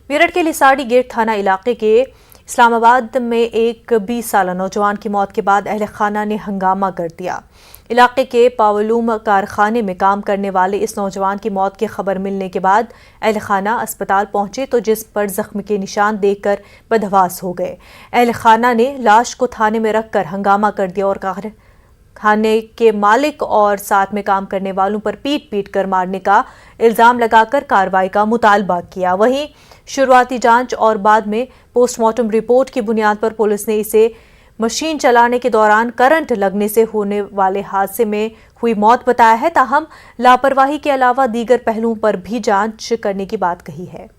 मेरठ के लिसाड़ी गेट थाना इलाके के इस्लामाबाद में एक 20 साला नौजवान की मौत के बाद अहल खाना ने हंगामा कर दिया। इलाके के पावलूम कारखाने में काम करने वाले इस नौजवान की मौत की खबर मिलने के बाद अहल खाना अस्पताल पहुंचे तो जिस पर जख्म के निशान देखकर बदहवास हो गए। अहल खाना ने लाश को थाने में रखकर हंगामा कर दिया और खाने के मालिक और साथ में काम करने वालों पर पीट कर मारने का इल्जाम लगाकर कार्रवाई का मुतालबा किया। वहीं शुरुआती जांच और बाद में पोस्टमार्टम रिपोर्ट की बुनियाद पर पुलिस ने इसे मशीन चलाने के दौरान करंट लगने से होने वाले हादसे में हुई मौत बताया है। ताहम लापरवाही के अलावा दीगर पहलुओं पर भी जांच करने की बात कही है।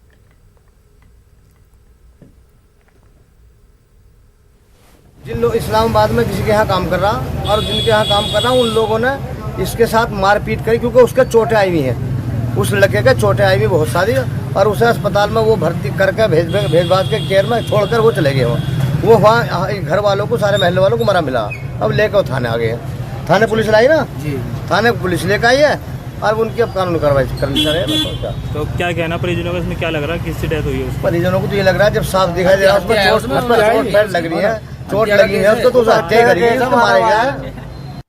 जिन लोग इस्लामाबाद में किसी के यहाँ काम कर रहा और जिनके यहाँ काम कर रहा उन लोगों ने इसके साथ मारपीट करी, क्योंकि उसके चोटें आई हुई हैं। उस लड़के के चोटें आई हुई बहुत सारी, और उसे अस्पताल में वो भर्ती करके भेज भाज के केयर में छोड़कर वो चले गए। वो वहाँ घर वालों को, सारे महल्ले वालों को मरा मिला। अब लेकर वो थाने आ गए। थाने पुलिस लाई ना जी, थाने पुलिस लेकर आई है और उनकी अब कानूनी कार्रवाई करनी चाहिए। तो क्या कहना परिजनों का, इसमें क्या लग रहा है, किससे डेथ हुई है? परिजनों को तो ये लग रहा है, जब साफ दिखाई दे रहा है चोट लग रही है, चोट लगी है उसको, तो हत्या करेगी, तो मारेगा।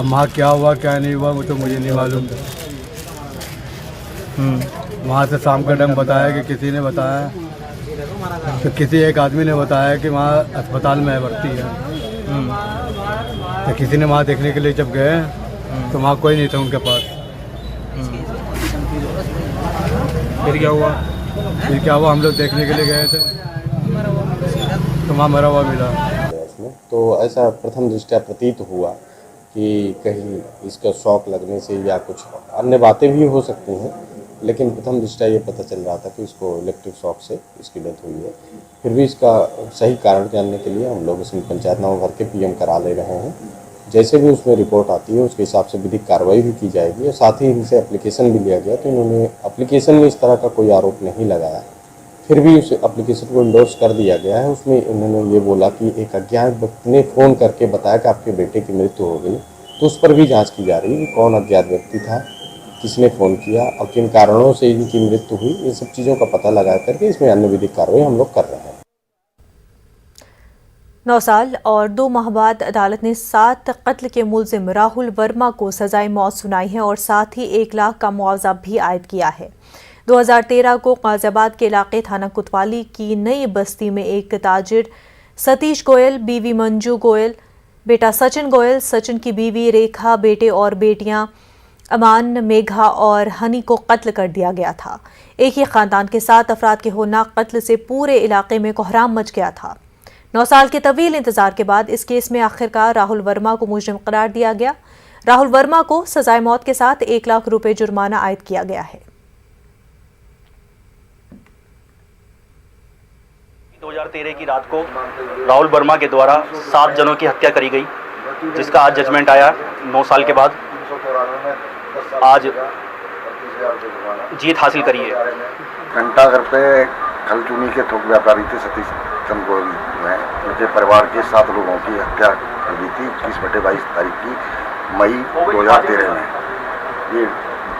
वहाँ क्या हुआ क्या नहीं हुआ वो तो मुझे नहीं मालूम। वहाँ से शाम का टाइम बताया कि किसी ने बताया, तो किसी एक आदमी ने बताया कि वहाँ अस्पताल में भर्ती है। तो किसी ने वहाँ देखने के लिए जब गए तो वहाँ कोई नहीं था उनके पास। फिर क्या हुआ? हम लोग देखने के लिए गए थे तो वहाँ मरा हुआ मिला। तो ऐसा प्रथम दृष्टया प्रतीत हुआ कि कहीं इसका शॉक लगने से या कुछ अन्य बातें भी हो सकती हैं, लेकिन प्रथम दृष्टया ये पता चल रहा था कि इसको इलेक्ट्रिक शॉक से इसकी डेथ हुई है। फिर भी इसका सही कारण जानने के लिए हम लोग इसमें पंचायतनामा भर के पीएम करा ले रहे हैं। जैसे भी उसमें रिपोर्ट आती है उसके हिसाब से विधिक कार्रवाई भी की जाएगी, और साथ ही इनसे एप्लीकेशन भी लिया गया। तो इन्होंने एप्लीकेशन में इस तरह का कोई आरोप नहीं लगाया, फिर भी उस एप्लीकेशन को इंडोर्स कर दिया गया है। उसमें उन्होंने ये बोला कि एक अज्ञात व्यक्ति ने फ़ोन करके बताया कि आपके बेटे की मृत्यु हो गई। तो उस पर भी जांच की जा रही है कि कौन अज्ञात व्यक्ति था, किसने फ़ोन किया और किन कारणों से इनकी मृत्यु हुई। इन सब चीज़ों का पता लगा करके इसमें अन्य विधिक कार्रवाई हम लोग कर रहे हैं। 9 साल और 2 माह बाद अदालत ने 7 कत्ल के मुलजिम राहुल वर्मा को सजाए मौत सुनाई है और साथ ही 1 लाख का मुआवजा भी आयद किया है। 2013 को गाजियाबाद के इलाके थाना कोतवाली की नई बस्ती में एक ताजिर सतीश गोयल, बीवी मंजू गोयल, बेटा सचिन गोयल, सचिन की बीवी रेखा, बेटे और बेटियां अमान, मेघा और हनी को कत्ल कर दिया गया था। एक ही खानदान के 7 अफराद के होनाक कत्ल से पूरे इलाके में कोहराम मच गया था। 9 साल के तवील इंतजार के बाद इस केस में आखिरकार राहुल वर्मा को मुजरिम करार दिया गया। राहुल वर्मा को सजाए मौत के साथ 1 लाख रुपए जुर्माना आयद किया गया है। 2013 की रात को राहुल वर्मा के द्वारा 7 जनों की हत्या करी गई, जिसका आज जजमेंट आया 9 साल के बाद। आज जीत हासिल करी है। घंटाघर पे खल चूनी के थोक व्यापारी थे सतीश चंद गोयल में उनके परिवार के 7 लोगों की हत्या कर दी थी 21/22 तारीख की मई 2013 में। ये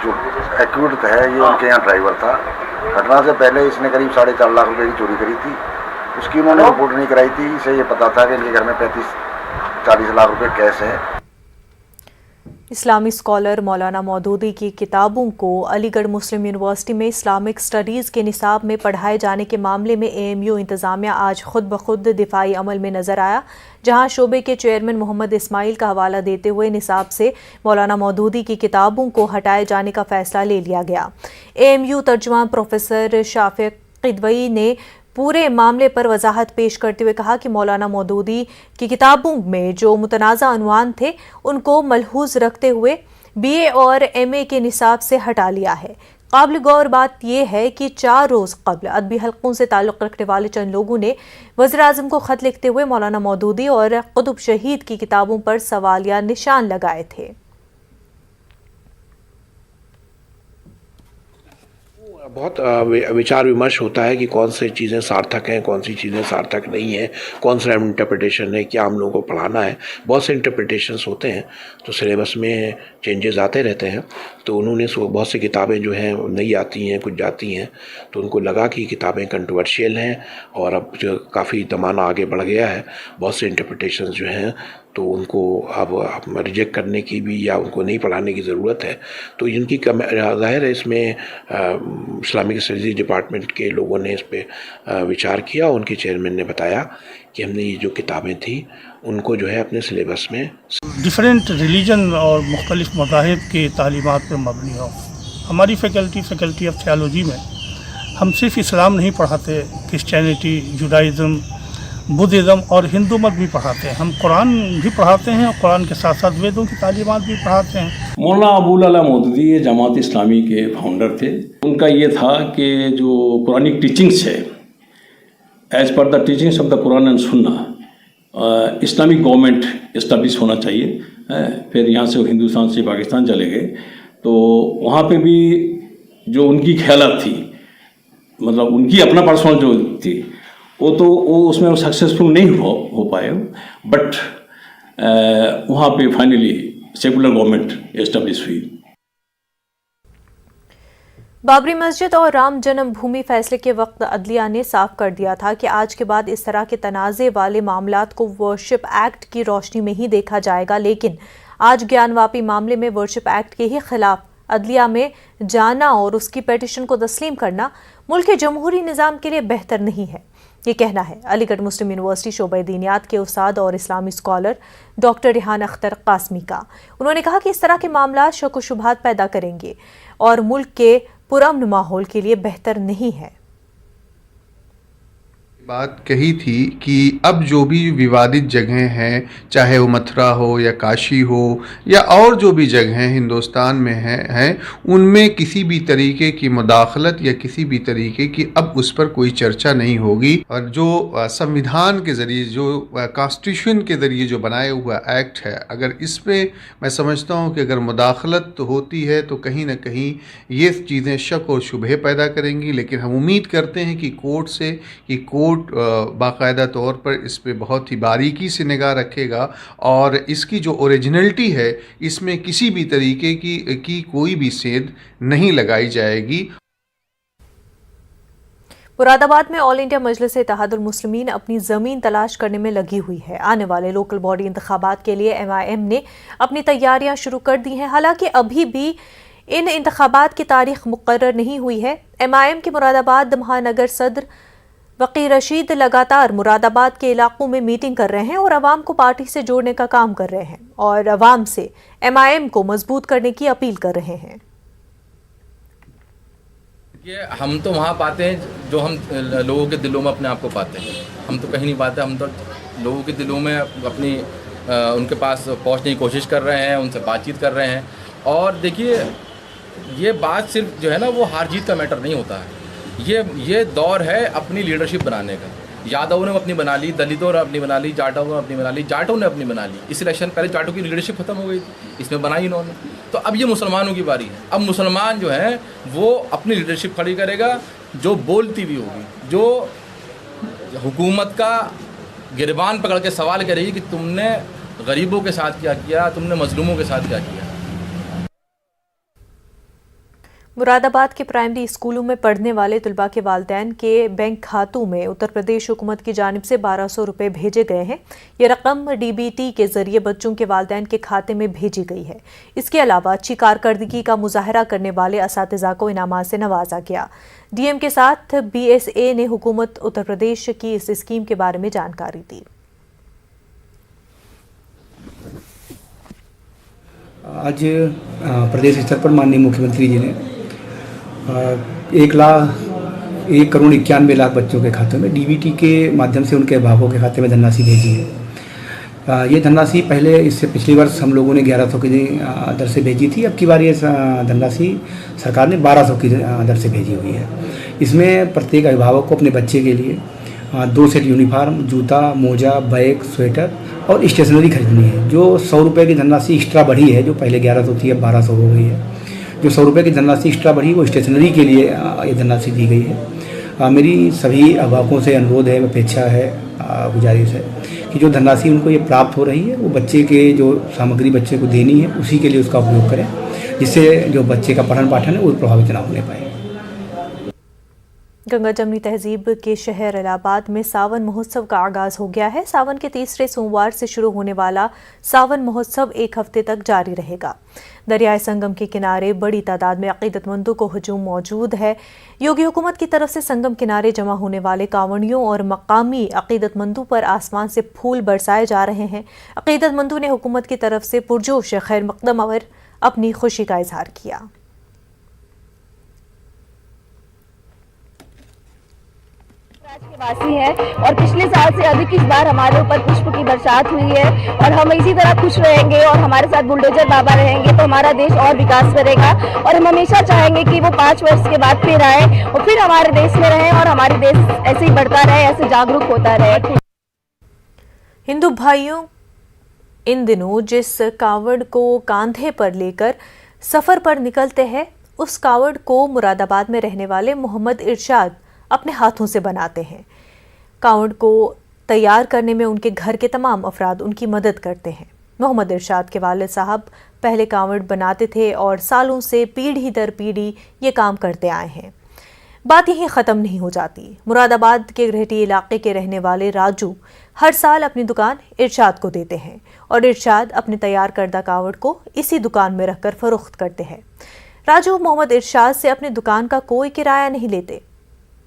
जो एक्यूट है ये उनके यहाँ ड्राइवर था। घटना से पहले इसने करीब 4.5 लाख रुपए की चोरी करी थी। उसकी उन्होंने रिपोर्ट नहीं कराई थी। इसे ये पता था कि इनके घर में 35-40 लाख रुपए कैश है। इस्लामी स्कॉलर मौलाना मौदूदी की किताबों को अलीगढ़ मुस्लिम यूनिवर्सिटी में इस्लामिक स्टडीज़ के निसाब में पढ़ाए जाने के मामले में एएमयू इंतज़ामिया आज खुद ब खुद दिफाई अमल में नज़र आया, जहां शोबे के चेयरमैन मोहम्मद इस्माइल का हवाला देते हुए निसाब से मौलाना मौदूदी की किताबों को हटाए जाने का फैसला ले लिया गया। एएमयू तर्जुमान प्रोफेसर शाफिक किदवई ने पूरे मामले पर वजाहत पेश करते हुए कहा कि मौलाना मौदूदी की किताबों में जो मुतनाज़ा उन्वान थे उनको मलहूज रखते हुए बीए और एमए के निसाब से हटा लिया है। काबिल गौर बात यह है कि 4 रोज़ कबल अदबी हलकों से ताल्लुक़ रखने वाले चंद लोगों ने वज़ीर-ए-आज़म को ख़त लिखते हुए मौलाना मौदूदी और कुतुब शहीद की किताबों पर सवालिया निशान लगाए थे। बहुत विचार विमर्श होता है कि कौन सी चीज़ें सार्थक हैं, कौन सी चीज़ें सार्थक नहीं हैं, कौन सा इंटरप्रिटेशन है, क्या हम लोगों को पढ़ाना है। बहुत से इंटरप्रिटेशंस होते हैं, तो सिलेबस में चेंजेस आते रहते हैं। तो उन्होंने बहुत सी किताबें जो हैं नहीं आती हैं, कुछ जाती हैं, तो उनको लगा कि किताबें कंट्रोवर्शियल हैं और अब जो काफ़ी ज़माना आगे बढ़ गया है, बहुत से इंटरप्रिटेशंस जो हैं तो उनको अब रिजेक्ट करने की भी या उनको नहीं पढ़ाने की ज़रूरत है। तो इनकी ज़ाहिर है इसमें इस्लामिक स्टडीज़ डिपार्टमेंट के लोगों ने इस पर विचार किया। उनके चेयरमैन ने बताया कि हमने ये जो किताबें थी उनको जो है अपने सिलेबस में डिफरेंट रिलीजन और मुख्तलिफ मज़ाहिब की तालीमात पर मबनी हो। हमारी फैकल्टी ऑफ थियोलॉजी में हम सिर्फ इस्लाम नहीं पढ़ाते, क्रिश्चियनिटी, जुडाइज़म, बुद्धिज़्म और हिंदू मत भी पढ़ाते हैं। हम कुरान भी पढ़ाते हैं और कुरान के साथ साथ वेदों की तालीमात भी पढ़ाते हैं। मौलाना अबुल अला मौदूदी ये जमात इस्लामी के फाउंडर थे। उनका ये था कि जो कुरानिक टीचिंग्स है, as per the teachings of the Quran and सुन्ना, इस्लामिक गवर्नमेंट इस्टेब्लिश होना चाहिए। फिर यहाँ से वो हिंदुस्तान से पाकिस्तान चले गए, तो वहाँ पे भी जो उनकी ख्यालात थी, मतलब उनकी अपना पर्सनल जो थी, वो उसमें वो सक्सेसफुल नहीं हो पाए, बट वहाँ पे फाइनली सेकुलर गवर्नमेंट एस्टेब्लिश हुई। बाबरी मस्जिद और राम जन्मभूमि फैसले के वक्त अदलिया ने साफ कर दिया था कि आज के बाद इस तरह के तनाज़े वाले मामलात को वर्शिप एक्ट की रोशनी में ही देखा जाएगा, लेकिन आज ज्ञानवापी मामले में वर्शिप एक्ट के ही खिलाफ अदलिया में जाना और उसकी पिटीशन को तस्लीम करना मुल्क के जमहूरी निज़ाम के लिए बेहतर नहीं है। ये कहना है अलीगढ़ मुस्लिम यूनिवर्सिटी शोबे दीनियात के उस्ताद और इस्लामी स्कॉलर डॉक्टर रिहान अख्तर कासमी का। उन्होंने कहा कि इस तरह के मामला शक व शुबहात पैदा करेंगे और मुल्क के पुरअमन माहौल के लिए बेहतर नहीं है। बात कही थी कि अब जो भी विवादित जगहें हैं, चाहे वो मथुरा हो या काशी हो या और जो भी जगहें हिंदुस्तान में हैं, उनमें किसी भी तरीके की मुदाखलत या किसी भी तरीके की अब उस पर कोई चर्चा नहीं होगी। और जो संविधान के ज़रिए, जो कॉन्स्टिट्यूशन के ज़रिए जो बनाया हुआ एक्ट है, अगर इस पर मैं समझता हूँ कि अगर मुदाखलत तो होती है तो कहीं ना कहीं ये चीज़ें शक और शुबहे पैदा करेंगी। लेकिन हम उम्मीद करते हैं कि कोर्ट बाकायदा तौर पर इस पे बहुत ही बारीकी से निगाह रखेगा और इसकी जो ओरिजिनलिटी है इसमें किसी भी तरीके की कोई भी सेंध नहीं लगाई जाएगी। मुरादाबाद में ऑल इंडिया मजलिस इत्तेहादुल मुस्लिमीन अपनी ज़मीन तलाश करने में लगी हुई है। आने वाले लोकल बॉडी इंतखाबात के लिए MIM ने अपनी तैयारियां शुरू कर दी हैं। हालांकि अभी भी इन इंतखाबात की तारीख मुकर्रर नहीं हुई है। MIM के मुरादाबाद महानगर सदर वकी रशीद लगातार मुरादाबाद के इलाकों में मीटिंग कर रहे हैं और अवाम को पार्टी से जोड़ने का काम कर रहे हैं और अवाम से MIM को मजबूत करने की अपील कर रहे हैं। ये हम तो वहाँ पाते हैं जो हम लोगों के दिलों में अपने आप को पाते हैं। हम तो कहीं नहीं पाते, हम तो लोगों के दिलों में अपनी उनके पास पहुँचने की कोशिश कर रहे हैं, उनसे बातचीत कर रहे हैं। और देखिए, ये बात सिर्फ जो है ना, वो हार जीत का मैटर नहीं होता है। ये दौर है अपनी लीडरशिप बनाने का। यादवों ने अपनी बना ली, दलितों ने अपनी बना ली, जाटों ने अपनी बना ली, जाटों ने अपनी बना ली। इस इलेक्शन पहले जाटों की लीडरशिप खत्म हो गई थी, इसमें बनाई इन्होंने। तो अब ये मुसलमानों की बारी है। अब मुसलमान जो है वो अपनी लीडरशिप खड़ी करेगा, जो बोलती भी होगी, जो हुकूमत का गिरबान पकड़ के सवाल करेगी कि तुमने गरीबों के साथ क्या किया, तुमने मजलूमों के साथ क्या किया। मुरादाबाद के प्राइमरी स्कूलों में पढ़ने वाले तुलबा के वालिदैन के बैंक खातों में उत्तर प्रदेश हुकूमत की जानिब से 1200 रुपये भेजे गए हैं। ये रकम DBT के जरिए बच्चों के वालिदैन के खाते में भेजी गई है। इसके अलावा अच्छी कारकर्दगी का मुजाहरा करने वाले असातिज़ा को इनामात से नवाजा गया। DM के साथ BSA ने हुकूमत उत्तर प्रदेश की इस स्कीम के बारे में जानकारी दी। आज प्रदेश स्तर पर माननीय मुख्यमंत्री जी ने 1,91,91 करोड़ बच्चों के खातों में DBT के माध्यम से उनके अभिभावकों के खाते में धनराशि भेजी है। ये धनराशि पहले, इससे पिछले वर्ष हम लोगों ने 1100 की दर से भेजी थी। अब की बार ये धनराशि सरकार ने 1200 की दर से भेजी हुई है। इसमें प्रत्येक अभिभावक को अपने बच्चे के लिए 2 सेट यूनिफॉर्म, जूता, मोजा, बैग, स्वेटर और स्टेशनरी खरीदनी है। जो 100 रुपये की धनराशि एक्स्ट्रा बढ़ी है, जो पहले 1100 थी अब 1200 हो गई है। जो 100 रुपये की धनराशि एक्स्ट्रा बढ़ी, वो स्टेशनरी के लिए ये धनराशि दी गई है। मेरी सभी अभिभावकों से अनुरोध है, अपेक्षा है, गुजारिश है कि जो धनराशि उनको ये प्राप्त हो रही है, वो बच्चे के जो सामग्री बच्चे को देनी है, उसी के लिए उसका उपयोग करें। जिससे जो बच्चे का पठन पाठन है वो प्रभावित ना होने पाए। गंगा जमनी तहजीब के शहर इलाहाबाद में सावन महोत्सव का आगाज हो गया है। सावन के तीसरे सोमवार से शुरू होने वाला सावन महोत्सव 1 हफ्ते तक जारी रहेगा। दरियाए संगम के किनारे बड़ी तादाद में अकीदतमंदों को हुजूम मौजूद है। योगी हुकूमत की तरफ से संगम किनारे जमा होने वाले कांवड़ियों और मकामी अकीदतमंदों पर आसमान से फूल बरसाए जा रहे हैं। अकीदतमंदों ने हुकूमत की तरफ से पुरजोश खैर मकदम पर अपनी खुशी का इजहार किया। के वासी है और पिछले साल से अधिक इस बार हमारे ऊपर पुष्प की बरसात हुई है और हम इसी तरह खुश रहेंगे और हमारे साथ बुलडोजर बाबा रहेंगे तो हमारा देश और विकास करेगा और हम हमेशा चाहेंगे कि वो 5 वर्ष के बाद फिर आए और फिर हमारे देश में रहें और हमारे देश ऐसे ही बढ़ता रहे, ऐसे जागरूक होता रहे। हिंदू भाइयों, इन दिनों जिस कावड़ को कांधे पर लेकर सफर पर निकलते हैं उस कावड़ को मुरादाबाद में रहने वाले मोहम्मद इरशाद अपने हाथों से बनाते हैं। कावड़ को तैयार करने में उनके घर के तमाम अफराद उनकी मदद करते हैं। मोहम्मद इरशाद के वालिद साहब पहले कावड़ बनाते थे और सालों से पीढ़ी दर पीढ़ी ये काम करते आए हैं। बात यहीं ख़त्म नहीं हो जाती। मुरादाबाद के गृहटी इलाके के रहने वाले राजू हर साल अपनी दुकान इरशाद को देते हैं और इरशाद अपने तैयार करदा कावड़ को इसी दुकान में रखकर फरोख्त करते हैं। राजू मोहम्मद इरशाद से अपनी दुकान का कोई किराया नहीं लेते।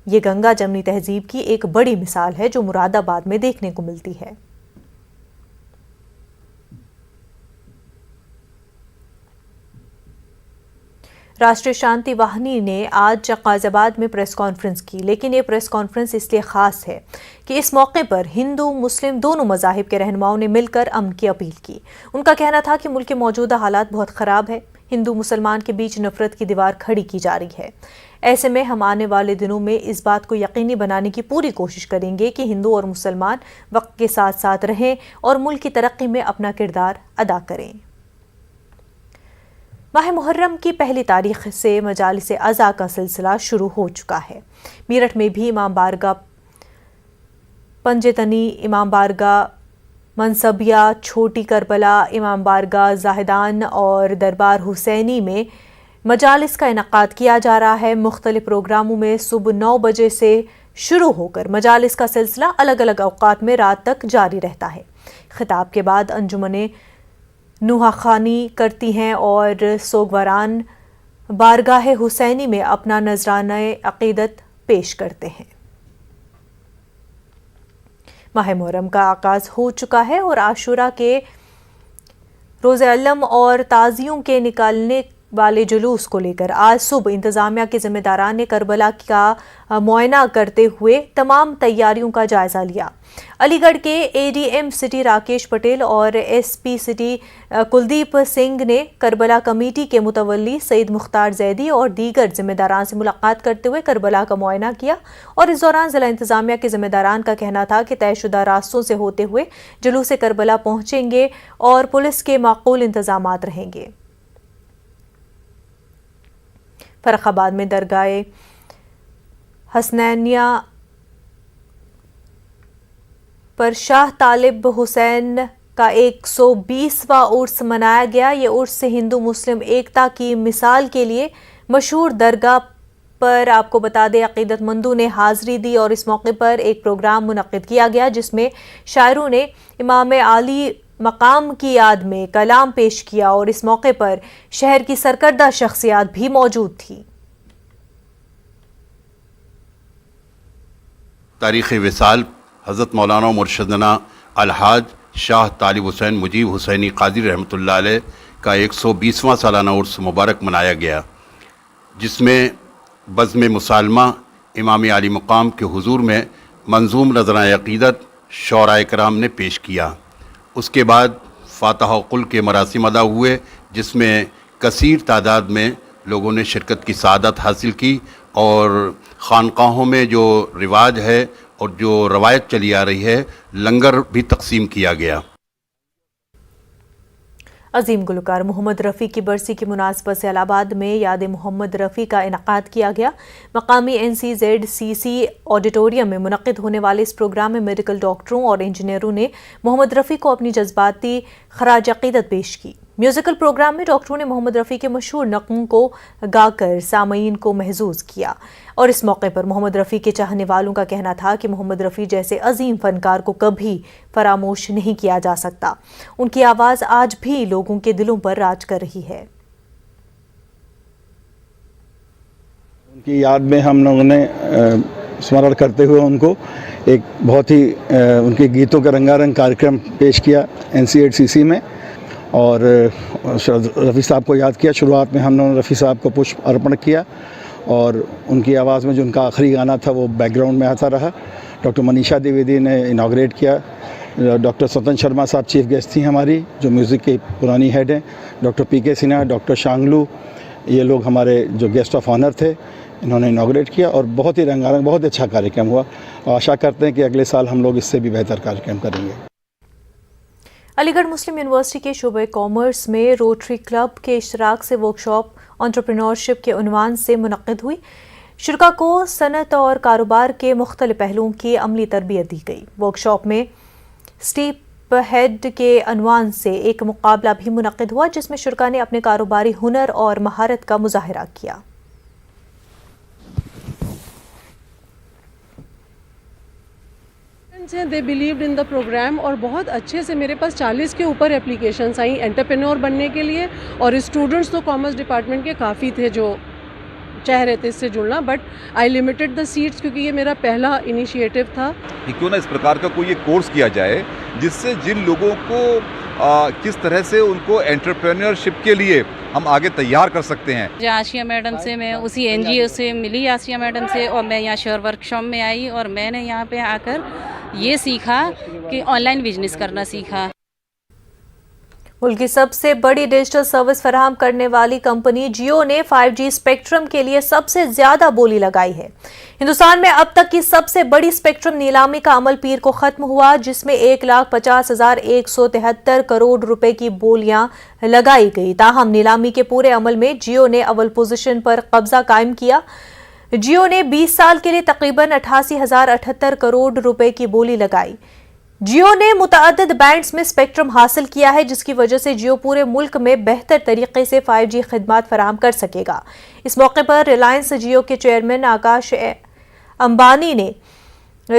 ये गंगा जमनी तहजीब की एक बड़ी मिसाल है जो मुरादाबाद में देखने को मिलती है। राष्ट्रीय शांति वाहिनी ने आज गाजियाबाद में प्रेस कॉन्फ्रेंस की, लेकिन ये प्रेस कॉन्फ्रेंस इसलिए खास है कि इस मौके पर हिंदू मुस्लिम दोनों मज़ाहिब के रहनुमाओं ने मिलकर अमन की अपील की। उनका कहना था कि मुल्क के मौजूदा हालात बहुत ख़राब है, हिंदू मुसलमान के बीच नफरत की दीवार खड़ी की जा रही है। ऐसे में हम आने वाले दिनों में इस बात को यकीनी बनाने की पूरी कोशिश करेंगे कि हिंदू और मुसलमान वक्त के साथ साथ रहें और मुल्क की तरक्की में अपना किरदार अदा करें। माह मुहर्रम की पहली तारीख से मजालिस अज़ा का सिलसिला शुरू हो चुका है। मेरठ में भी इमाम बारगाह पंजतनी, इमाम बारगाह मनसबिया, छोटी करबला, इमाम बारगाह जाहिदान और दरबार हुसैनी में मजालिस का इनकाद किया जा रहा है। मुख्तलिफ प्रोग्रामों में सुबह 9 बजे से शुरू होकर मजालिस का सिलसिला अलग अलग औकात में रात तक जारी रहता है। खिताब के बाद अंजुमने नुहाखानी करती हैं और सोगवारान बारगाह हुसैनी में अपना नजराना अकीदत पेश करते हैं। माह मुहर्रम का आगाज हो चुका है और आशूरा के रोज़े अल्लम और ताज़ियों के निकालने वाले जुलूस को लेकर आज सुबह इंतज़ामिया के ज़िम्मेदारान ने करबला का मुआयना करते हुए तमाम तैयारियों का जायज़ा लिया। अलीगढ़ के एडीएम सिटी राकेश पटेल और एसपी सिटी कुलदीप सिंह ने करबला कमेटी के मुतवल्ली सईद मुख्तार जैदी और दीगर जिम्मेदारान से मुलाकात करते हुए करबला का मुआयना किया और इस दौरान ज़िला इंतज़ामिया के जिम्मेदारान का कहना था कि तयशुदा रास्तों से होते हुए जुलूस करबला पहुँचेंगे और पुलिस के माकूल इंतज़ामात रहेंगे। फर्रुखाबाद में दरगाह हसनैनिया पर शाह तालिब हुसैन का 120वां उर्स मनाया गया। ये उर्स हिंदू मुस्लिम एकता की मिसाल के लिए मशहूर दरगाह पर आपको बता दें अकीदतमंदों ने हाजिरी दी और इस मौके पर एक प्रोग्राम मुनक्किद किया गया जिसमें शायरों ने इमाम आली मकाम की याद में कलाम पेश किया और इस मौके पर शहर की सरकर्दा शख्सियात भी मौजूद थी। तारीख़ विसाल हज़रत मौलाना मुर्शदना अलहाज शाह तालिब हुसैन मुजीब हुसैनी कादिर रहमतुल्लाह अलैह का 120वां सालाना उर्स मुबारक मनाया गया, जिसमें बज़्म मुसालमा इमाम आली मकाम के हुजूर में मंजूम नज़राए अक़ीदत शौराए कराम ने पेश किया। उसके बाद फ़ातिहा कुल के मरासिम अदा हुए जिसमें कसीर तादाद में लोगों ने शिरकत की सआदत हासिल की और ख़ानक़ाहों में जो रिवाज है और जो रवायत चली आ रही है लंगर भी तकसीम किया गया। अजीम गुलकार मोहम्मद रफ़ी की बरसी की मुनासबत से इलाहाबाद में याद मोहम्मद रफ़ी का इनकाद किया गया। मकामी NCZCC ऑडिटोरियम में मुनक्किद होने वाले इस प्रोग्राम में मेडिकल डॉक्टरों और इंजीनियरों ने मोहम्मद रफ़ी को अपनी जज्बाती खराज अक़ीदत पेश की। म्यूजिकल प्रोग्राम में डॉक्टरों ने मोहम्मद रफ़ी के मशहूर नग़मों को गाकर सामईन को महसूस किया और इस मौके पर मोहम्मद रफ़ी के चाहने वालों का कहना था कि मोहम्मद रफ़ी जैसे अजीम फनकार को कभी फरामोश नहीं किया जा सकता। उनकी आवाज़ आज भी लोगों के दिलों पर राज कर रही है। उनकी याद में हम लोगों ने स्मरण करते हुए उनको एक बहुत ही उनके गीतों का रंगारंग कार्यक्रम पेश किया NCHCC में और रफ़ी साहब को याद किया। शुरुआत में हम लोगों ने रफ़ी साहब को पुष्प अर्पण किया और उनकी आवाज़ में जो उनका आखिरी गाना था वो बैकग्राउंड में आता रहा। डॉक्टर मनीषा द्विवेदी ने इनाग्रेट किया। डॉक्टर स्वतंत्र शर्मा साहब चीफ गेस्ट थी हमारी, जो म्यूज़िक की पुरानी हेड हैं। डॉक्टर PK सिन्हा, डॉक्टर शांगलू, ये लोग हमारे जो गेस्ट ऑफ ऑनर थे, इन्होंने इनाग्रेट किया और बहुत ही रंगारंग बहुत अच्छा कार्यक्रम हुआ और आशा करते हैं कि अगले साल हम लोग इससे भी बेहतर कार्यक्रम करेंगे। अलीगढ़ मुस्लिम यूनिवर्सिटी के शोबे कॉमर्स में रोटरी क्लब के इश्तराक से वर्कशॉप एंटरप्रेन्योरशिप के उन्वान से मुनक़्क़िद हुई। शुरा को सनत और कारोबार के मुख्तलिफ पहलुओं की अमली तरबियत दी गई। वर्कशॉप में स्टीप हेड के उन्वान से एक मुकाबला भी मुनक़्क़िद हुआ जिसमें शुरा ने अपने कारोबारी हुनर और महारत का मुजाहरा किया। They believed in the programme और बहुत अच्छे से मेरे पास 40 के ऊपर एप्लीकेशंस आई एंटरप्रेन्योर बनने के लिए और स्टूडेंट्स तो कॉमर्स डिपार्टमेंट के काफ़ी थे जो चाह रहे थे इससे जुड़ना, but I limited the seats क्योंकि ये मेरा पहला इनिशिएटिव था कि क्यों ना इस प्रकार का कोई एक कोर्स किया जाए जिससे जिन लोगों को किस तरह से उनको एंटरप्रेन्योरशिप के लिए हम आगे तैयार कर सकते हैं। आशिया मैडम से मैं उसी NGO से मिली, आशिया मैडम से, और मैं यहाँ श्योर वर्कशॉप में आई और मैंने यहाँ पे आकर ये सीखा कि ऑनलाइन बिजनेस करना सीखा। मुल्क की सबसे बड़ी डिजिटल सर्विस फराहम करने वाली कंपनी जियो ने 5G स्पेक्ट्रम के लिए सबसे ज्यादा बोली लगाई है। हिंदुस्तान में अब तक की सबसे बड़ी स्पेक्ट्रम नीलामी का अमल पीर को खत्म हुआ जिसमें 1,50,173 करोड़ रुपए की बोलियां लगाई गई। ताहम नीलामी के पूरे अमल में जियो ने अव्वल पोजीशन पर कब्जा कायम किया। जियो ने 20 साल के लिए तकरीबन 88,078 करोड़ रुपए की बोली लगाई। जियो ने मुतअद्दिद बैंड्स में स्पेक्ट्रम हासिल किया है जिसकी वजह से जियो पूरे मुल्क में बेहतर तरीके से 5G खिदमात फराहम कर सकेगा। इस मौके पर रिलायंस जियो के चेयरमैन आकाश अंबानी ने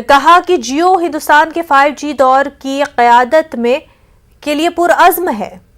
कहा कि जियो हिंदुस्तान के 5G दौर की क़यादत में के लिए पुरअज़्म है।